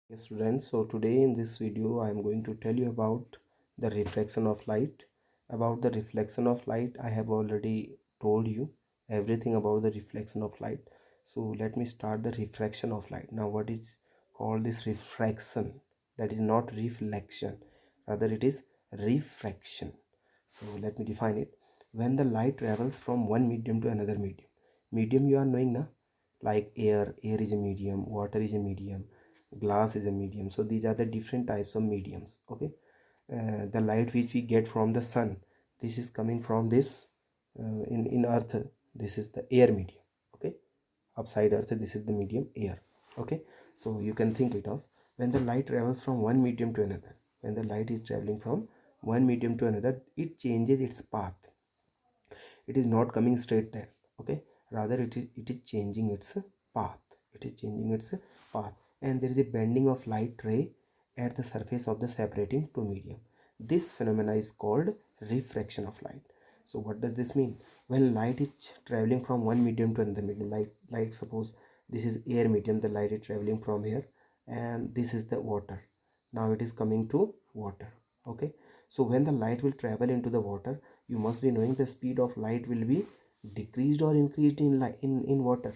Yes, students, so today in this video I am going to tell you about the refraction of light. About the reflection of light, I have already told you everything about the reflection of light. So let me start the refraction of light. Now what is called this refraction? That is not reflection, rather it is refraction. So let me define it. When the light travels from one medium to another medium you are knowing na, like air is a medium, water is a medium, glass is a medium. So these are the different types of mediums. Okay, the light which we get from the sun, this is coming from this in earth, this is the air medium. Okay, upside earth, this is the medium air. Okay, so you can think it of, when the light travels from one medium to another, when the light is traveling from one medium to another, it changes its path. It is not coming straight there. Okay, rather it is changing its path. It is changing its path, and there is a bending of light ray at the surface of the separating two medium. This phenomena is called refraction of light. So what does this mean? When light is traveling from one medium to another medium, like suppose this is air medium, the light is traveling from here, and this is the water. Now it is coming to water. Okay, so when the light will travel into the water, you must be knowing the speed of light will be decreased or increased in in water.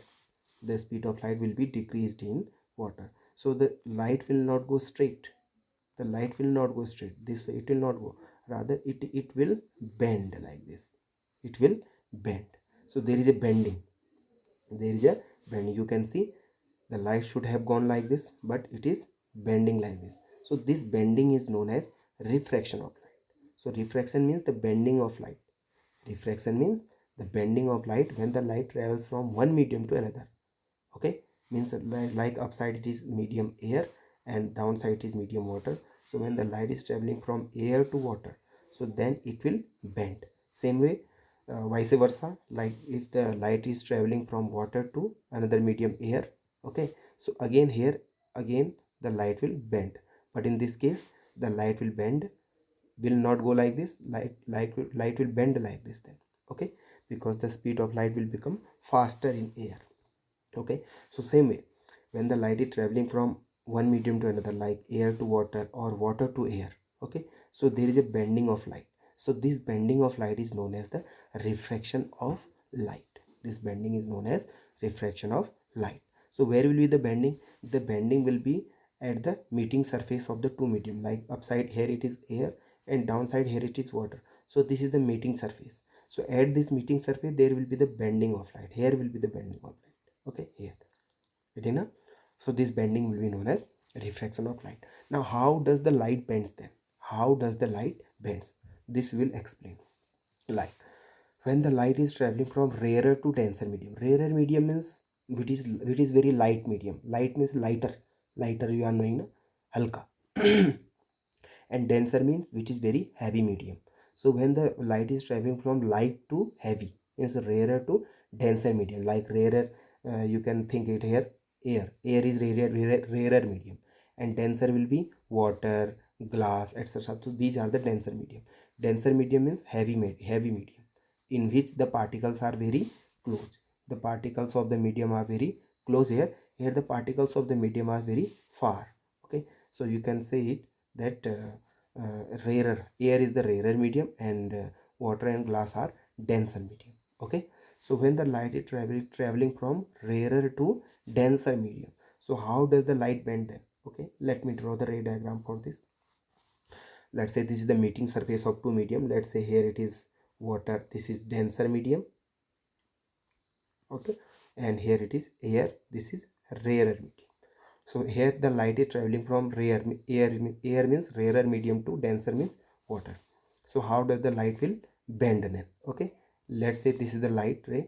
The speed of light will be decreased in water, so the light will not go straight. The light will not go straight this way, it will not go, rather it will bend like this. It will bend. So there is a bending. There is a bending, you can see the light should have gone like this, but it is bending like this. So this bending is known as refraction of light. So refraction means the bending of light. Refraction means the bending of light when the light travels from one medium to another. Okay, means like upside it is medium air and downside it is medium water. So when the light is traveling from air to water, so then it will bend. Same way, vice versa, like if the light is traveling from water to another medium air. Okay, so again here, again the light will bend, but in this case the light will bend, will not go like this. Light will bend like this then. Okay, because the speed of light will become faster in air. Okay, so same way, when the light is traveling from one medium to another, like air to water or water to air. Okay, so there is a bending of light. So this bending of light is known as the refraction of light. This bending is known as refraction of light. So where will be the bending? The bending will be at the meeting surface of the two medium, like upside here it is air and downside here it is water. So this is the meeting surface. So at this meeting surface there will be the bending of light. Here will be the bending of light. Okay, here it is. So this bending will be known as refraction of light. Now how does the light bends then? How does the light bends? This will explain. Like when the light is traveling from rarer to denser medium. Rarer medium means which is very light medium. Light means lighter. Lighter you are knowing na? Halka. And denser means which is very heavy medium. So when the light is traveling from light to heavy, is rarer to denser medium. Like rarer, you can think it here, air is rarer medium, and denser will be water, glass, etc. So these are the denser medium. Denser medium means heavy medium, in which the particles are very close. The particles of the medium are very close. Here the particles of the medium are very far. Okay, so you can say it that rarer, air is the rarer medium, and water and glass are denser medium. Okay, so when the light is traveling from rarer to denser medium, so how does the light bend then? Okay, let me draw the ray diagram for this. Let's say this is the meeting surface of two medium. Let's say here it is water, this is denser medium. Okay, and here it is air, this is rarer medium. So here the light is traveling from air means rarer medium to denser means water. So how does the light will bend then? Okay, let's say this is the light ray.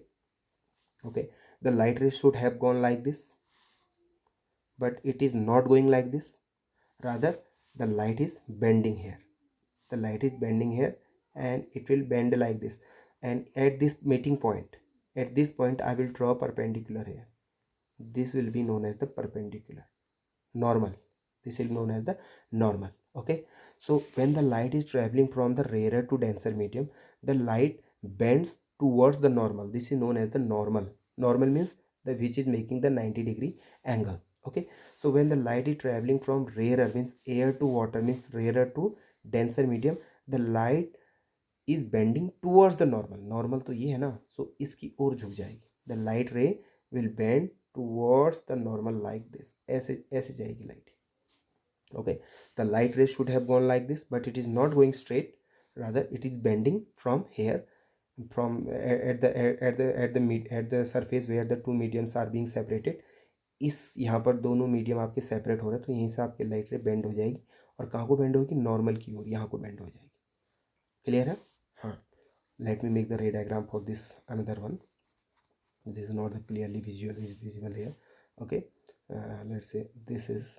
Okay, the light ray should have gone like this, but it is not going like this. Rather the light is bending here. The light is bending here, and it will bend like this. And at this meeting point, at this point I will draw perpendicular here. This will be known as the perpendicular normal. This is known as the normal. Okay, so when the light is traveling from the rarer to denser medium, the light bends towards the normal. This is known as the normal. Normal means the which is making the 90-degree angle. Okay, so when the light is traveling from rarer means air to water means rarer to denser medium, the light is bending towards the normal तो ये है ना, so इसकी ओर झुक जाएगी, the light ray will bend towards the normal like this, ऐसे ऐसे जाएगी light. Okay, the light ray should have gone like this, but it is not going straight, rather it is bending from here, from at the surface where the two mediums are being separated. इस यहाँ पर दोनों medium आपके separate हो रहे हैं, तो यहीं से आपकी लाइट रे बेंड हो जाएगी, और कहाँ को बेंड होगी, नॉर्मल की ओर, यहाँ को बेंड हो जाएगी. क्लियर है? हाँ. लेट मी मेक द रे diagram for this another one. This is not clearly visible here. Okay, let's say this is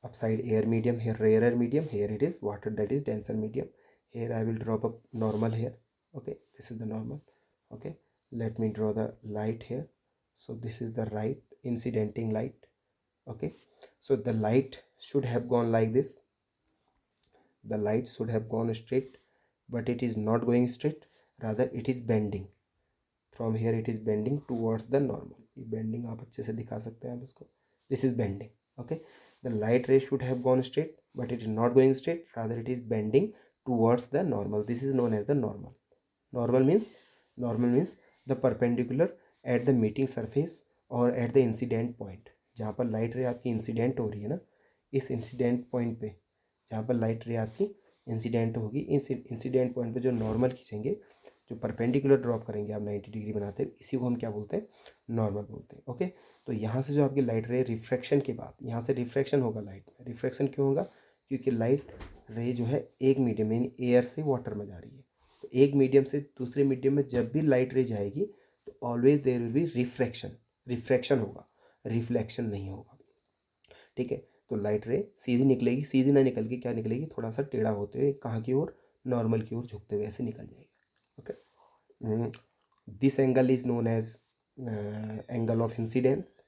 upside air medium, here rarer medium, here it is water, that is denser medium. Here I will drop a normal here. Okay, this is the normal. Okay, let me draw the light here. So this is the right incidenting light. Okay, so the light should have gone like this, the light should have gone straight, but it is not going straight, rather it is bending. From here it is bending towards the normal. ये bending आप अच्छे से दिखा सकते हैं आप इसको. This is bending. Okay, the light ray should have gone straight, but it is not going straight, rather it is bending towards the normal. This is known as the normal. Normal means the perpendicular at the meeting surface or at the incident point. जहाँ पर light रे आपकी incident हो रही है ना, इस incident point पे, जहाँ पर लाइट रे आपकी इंसिडेंट होगी, इस इंसिडेंट पॉइंट पे जो नॉर्मल खींचेंगे, जो परपेंडिकुलर ड्रॉप करेंगे आप 90 डिग्री बनाते हैं, इसी को हम क्या बोलते हैं, नॉर्मल बोलते हैं. ओके, तो यहाँ से जो आपकी लाइट रे रिफ्रैक्शन के बाद यहाँ से रिफ्रैक्शन होगा लाइट में. रिफ्रैक्शन क्यों होगा, क्योंकि लाइट रे जो है एक मीडियम यानी एयर से वाटर में जा रही है, तो एक मीडियम से दूसरे मीडियम में जब भी लाइट रे जाएगी तो always there will be refraction होगा, रिफ्लेक्शन नहीं होगा. ठीक है, तो लाइट रे सीधी निकलेगी, सीधी ना निकल के क्या निकलेगी, थोड़ा सा टेढ़ा होते हुए कहाँ की ओर, नॉर्मल की ओर झुकते हुए ऐसे निकल जाएगी. Okay, this angle is known as angle of incidence.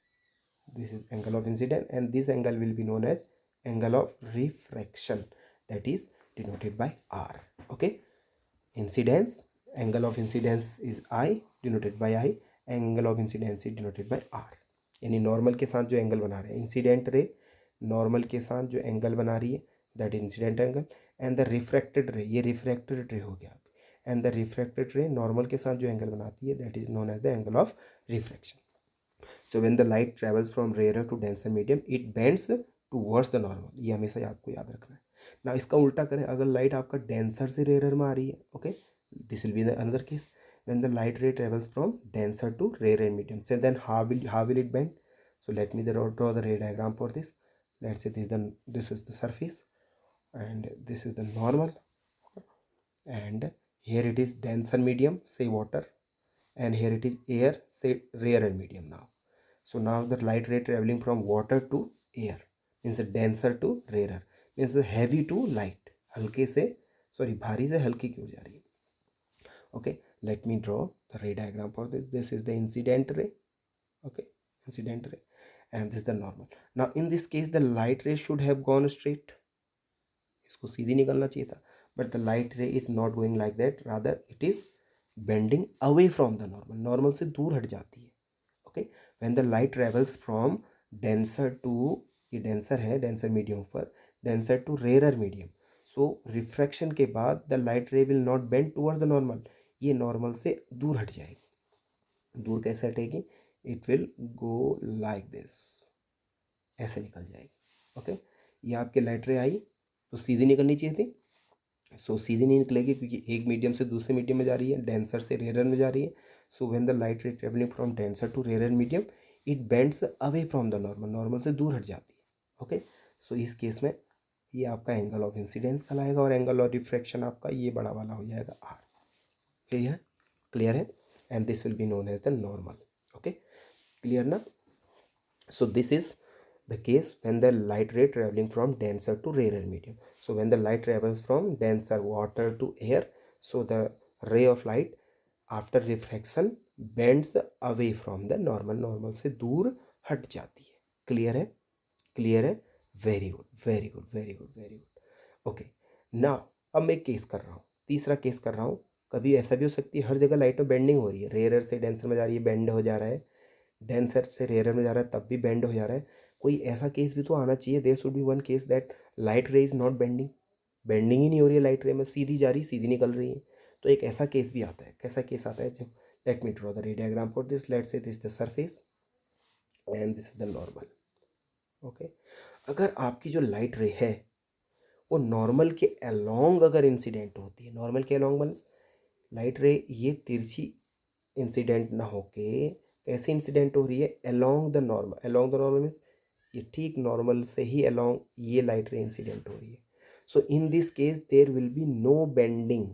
This is angle of incidence, and this angle will be known as angle of refraction, that is denoted by r. Okay, incidence, angle of incidence is I, denoted by I. angle of incidence is denoted by r. यानी normal के साथ जो angle बना रहे हैं, incident ray normal के साथ जो एंगल बना रही है, that incident angle, and the refracted ray, ये रिफ्रैक्टेड रे हो गया, and the refracted ray normal के साथ जो एंगल बनाती है, that is known as the angle of refraction. So when the light travels from rare to denser medium it bends towards the normal. ये हमेशा आपको याद रखना है ना. इसका उल्टा करें, अगर लाइट आपका डेंसर से रेयर में आ रही है, okay, this will be the another case. when the light ray travels from denser to rarer medium, so then how will it bend? So let me draw the ray diagram for this. Let's say this is the surface, and this is the normal, and here it is denser medium, say water, and here it is air, say rarer medium. Now the light ray traveling from water to air means denser to rarer means heavy to light, हल्के से भारी से हल्की की ओर जा रही है. Okay, let me draw the ray diagram for this. This is the incident ray. Okay, incident ray, and this is the normal. Now in this case the light ray should have gone straight, इसको सीधी निकलना चाहिए था, but the light ray is not going like that, rather it is bending away from the normal से दूर हट जाती है. Okay, when the light travels from denser to, ये denser है, denser medium पर, denser to rarer medium, so refraction के बाद the light ray will not bend towards the normal, ये नॉर्मल से दूर हट जाएगी. दूर कैसे हटेगी, it will go like this, ऐसे निकल जाएगी. ओके, ये आपके लाइट रे आई तो सीधी निकलनी चाहिए थी, सो सीधी नहीं निकलेगी क्योंकि एक मीडियम से दूसरे मीडियम में जा रही है, डेंसर से रेयर में जा रही है. So when the light ray travelling from denser to rare medium it bends away from the normal से दूर हट जाती है. ओके, सो इस केस में ये आपका एंगल ऑफ इंसिडेंस कहलाएगा, और एंगल ऑफ रिफ्रैक्शन आपका ये बड़ा वाला हो जाएगा आर. क्लियर है, and this will be known as the normal. Okay, clear ना. So this is the case when the light ray traveling from denser to rarer medium. So when the light travels from denser water to air, so the ray of light after refraction bends away from the normal से दूर हट जाती है. Clear है, very good. Okay, now अब मैं case कर रहा हूँ, तीसरा केस कर रहा हूँ. कभी ऐसा भी हो सकती है हर जगह लाइट में बेंडिंग हो रही है, रेयर से डेंसर में जा रही है, बेंड हो जा रहा है, डेंसर से रेयर में जा रहा है तब भी बेंड हो जा रहा है, कोई ऐसा केस भी तो आना चाहिए, there should be one case that light ray is not bending, bending ही नहीं हो रही है लाइट रे में, सीधी जा रही सीधी निकल रही है। तो एक ऐसा केस भी आता है। कैसा केस आता है? जब लेट मी ड्रॉ द रे diagram for this, let's say this the surface and this is the normal. Okay, अगर आपकी जो लाइट रे है वो नॉर्मल के अलोंग अगर इंसिडेंट होती है, नॉर्मल के अलोंग मीन्स लाइट रे ये तिरछी इंसिडेंट ना होके कैसे इंसिडेंट हो रही है? Along the normal. Along the normal means ये ठीक नॉर्मल से ही अलोंग ये लाइट रे इंसिडेंट हो रही है। So in this case there will be no bending.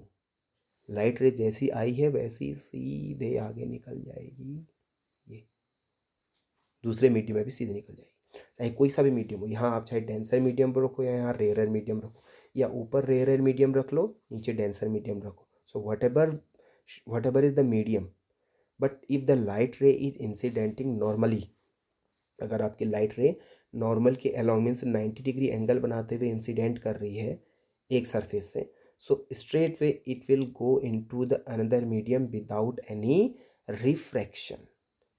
Light ray जैसी आई है वैसी सीधे आगे निकल जाएगी, ये दूसरे मीडियम में भी सीधे निकल जाएगी, चाहे कोई सा भी मीडियम हो। यहाँ आप चाहे डेंसर मीडियम पर रखो या यहाँ रेयर मीडियम रखो, या ऊपर रेयर मीडियम रख लो नीचे डेंसर मीडियम रखो। So whatever is the medium, but if the light ray is incidenting normally, अगर आपकी लाइट रे नॉर्मल के अलोंग मीन्स 90 डिग्री एंगल बनाते हुए इंसिडेंट कर रही है एक सरफेस से, so straight way it will go into the another medium without any refraction.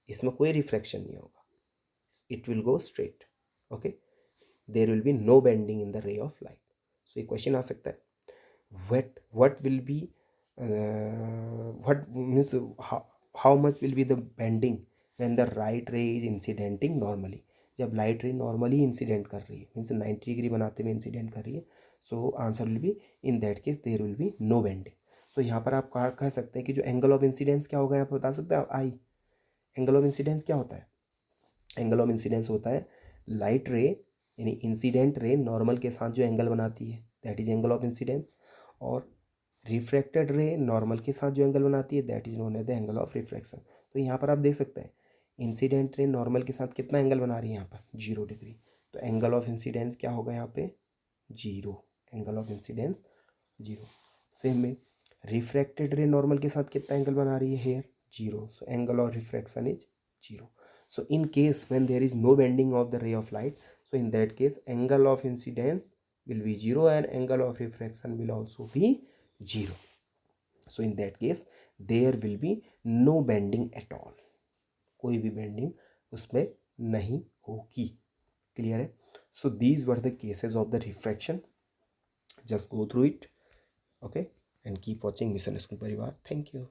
इसमें कोई रिफ्रैक्शन नहीं होगा, it will go straight. Okay, there will be no bending in the ray of light. So ये question आ सकता है, what will be what means how much will be the bending when the light ray is incidenting normally? जब light रे normally incident कर रही है means 90 degree बनाते हुए इंसिडेंट कर रही है, so answer will be in that case there will be no bending. सो यहाँ पर आप कह सकते हैं कि जो एंगल ऑफ इंसिडेंस क्या होगा, यहाँ पर बता सकते हैं आई। एंगल ऑफ इंसिडेंस क्या होता है? एंगल ऑफ इंसिडेंस होता है लाइट रे यानी इंसिडेंट रे नॉर्मल के साथ जो एंगल बनाती है that is angle of incidence, और रिफ्रैक्टेड रे नॉर्मल के साथ जो एंगल बनाती है that is known as the angle of refraction. तो यहाँ पर आप देख सकते हैं इंसिडेंट रे नॉर्मल के साथ कितना एंगल बना रही है यहाँ पर 0 डिग्री, तो एंगल ऑफ इंसिडेंस क्या होगा यहाँ पे? 0। Angle of incidence 0। सेम में रिफ्रैक्टेड रे नॉर्मल के साथ कितना एंगल बना रही है? Here 0, so angle of refraction is 0। So in case when there is no bending of the ray of light, so in that case angle of incidence will be 0 and angle of refraction will also be 0. So in that case there will be no bending at all, कोई भी bending उसमें नहीं होगी। Clear है? So these were the cases of the refraction. Just go through it, okay, and keep watching Mission School Parivar. Thank you.